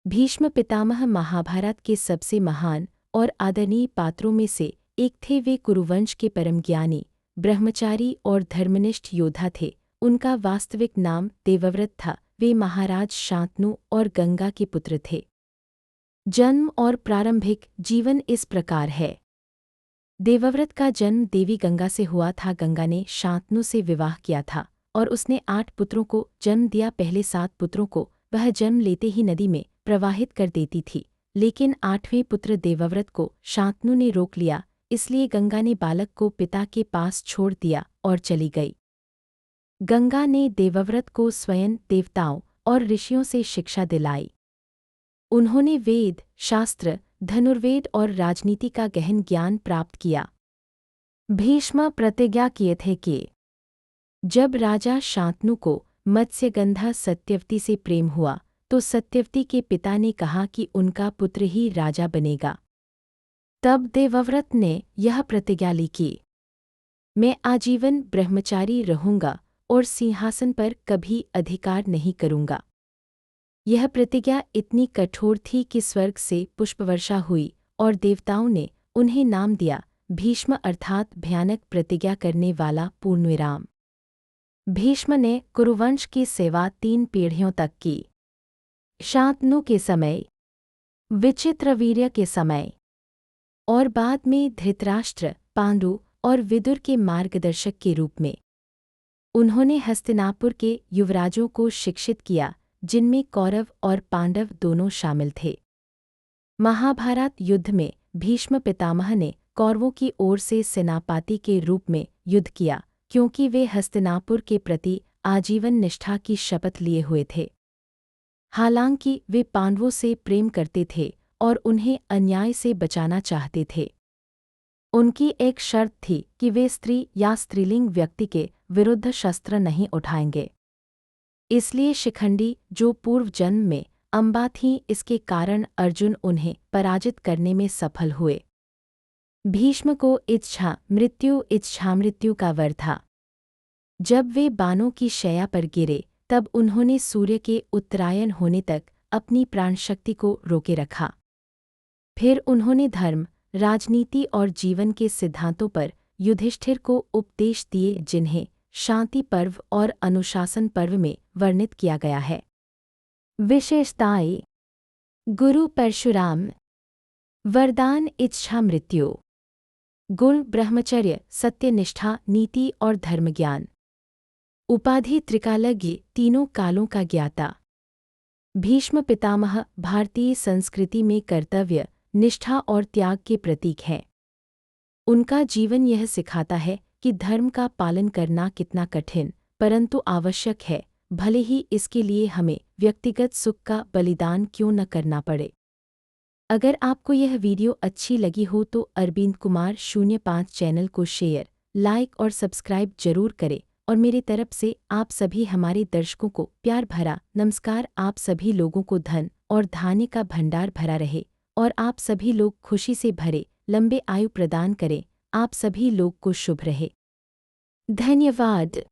भीष्म पितामह महाभारत के सबसे महान और आदरणीय पात्रों में से एक थे। वे कुरुवंश के परम ज्ञानी, ब्रह्मचारी और धर्मनिष्ठ योद्धा थे। उनका वास्तविक नाम देवव्रत था। वे महाराज शांतनु और गंगा के पुत्र थे। जन्म और प्रारंभिक जीवन इस प्रकार है। देवव्रत का जन्म देवी गंगा से हुआ था। गंगा ने शांतनु से विवाह किया था और उसने 8 पुत्रों को जन्म दिया। पहले 7 पुत्रों को वह जन्म लेते ही नदी में प्रवाहित कर देती थी, लेकिन 8वें पुत्र देवव्रत को शांतनु ने रोक लिया। इसलिए गंगा ने बालक को पिता के पास छोड़ दिया और चली गई। गंगा ने देवव्रत को स्वयं देवताओं और ऋषियों से शिक्षा दिलाई। उन्होंने वेद, शास्त्र, धनुर्वेद और राजनीति का गहन ज्ञान प्राप्त किया। भीष्म प्रतिज्ञा किए थे कि जब राजा शांतनु को मत्स्यगंधा सत्यवती से प्रेम हुआ तो सत्यवती के पिता ने कहा कि उनका पुत्र ही राजा बनेगा। तब देवव्रत ने यह प्रतिज्ञा ली कि मैं आजीवन ब्रह्मचारी रहूंगा और सिंहासन पर कभी अधिकार नहीं करूंगा। यह प्रतिज्ञा इतनी कठोर थी कि स्वर्ग से पुष्पवर्षा हुई और देवताओं ने उन्हें नाम दिया भीष्म, अर्थात भयानक प्रतिज्ञा करने वाला पूर्णविराम। भीष्म ने कुरुवंश की सेवा 3 पीढ़ियों तक की। शांतनु के समय, विचित्रवीर्य के समय और बाद में धृतराष्ट्र, पांडु और विदुर के मार्गदर्शक के रूप में। उन्होंने हस्तिनापुर के युवराजों को शिक्षित किया, जिनमें कौरव और पांडव दोनों शामिल थे। महाभारत युद्ध में भीष्म पितामह ने कौरवों की ओर से सेनापति के रूप में युद्ध किया, क्योंकि वे हस्तिनापुर के प्रति आजीवन निष्ठा की शपथ लिए हुए थे। हालांकि वे पांडवों से प्रेम करते थे और उन्हें अन्याय से बचाना चाहते थे। उनकी एक शर्त थी कि वे स्त्री या स्त्रीलिंग व्यक्ति के विरुद्ध शस्त्र नहीं उठाएंगे। इसलिए शिखंडी, जो पूर्व जन्म में अम्बा थीं, इसके कारण अर्जुन उन्हें पराजित करने में सफल हुए। भीष्म को इच्छा मृत्यु का वर था। जब वे बाणों की शैया पर गिरे तब उन्होंने सूर्य के उत्तरायण होने तक अपनी प्राणशक्ति को रोके रखा। फिर उन्होंने धर्म, राजनीति और जीवन के सिद्धांतों पर युधिष्ठिर को उपदेश दिए, जिन्हें शांति पर्व और अनुशासन पर्व में वर्णित किया गया है। विशेषताएं: गुरु परशुराम, वरदान इच्छा मृत्यु, गुण ब्रह्मचर्य, सत्यनिष्ठा, नीति और धर्मज्ञान, उपाधि त्रिकालज्ञ, तीनों कालों का ज्ञाता। भीष्म पितामह भारतीय संस्कृति में कर्तव्य, निष्ठा और त्याग के प्रतीक हैं। उनका जीवन यह सिखाता है कि धर्म का पालन करना कितना कठिन परंतु आवश्यक है, भले ही इसके लिए हमें व्यक्तिगत सुख का बलिदान क्यों न करना पड़े। अगर आपको यह वीडियो अच्छी लगी हो तो अरविंद कुमार 05 चैनल को शेयर, लाइक और सब्सक्राइब जरूर करें और मेरी तरफ से आप सभी हमारे दर्शकों को प्यार भरा नमस्कार। आप सभी लोगों को धन और धान्य का भंडार भरा रहे और आप सभी लोग खुशी से भरे लंबे आयु प्रदान करें। आप सभी लोग को शुभ रहे। धन्यवाद।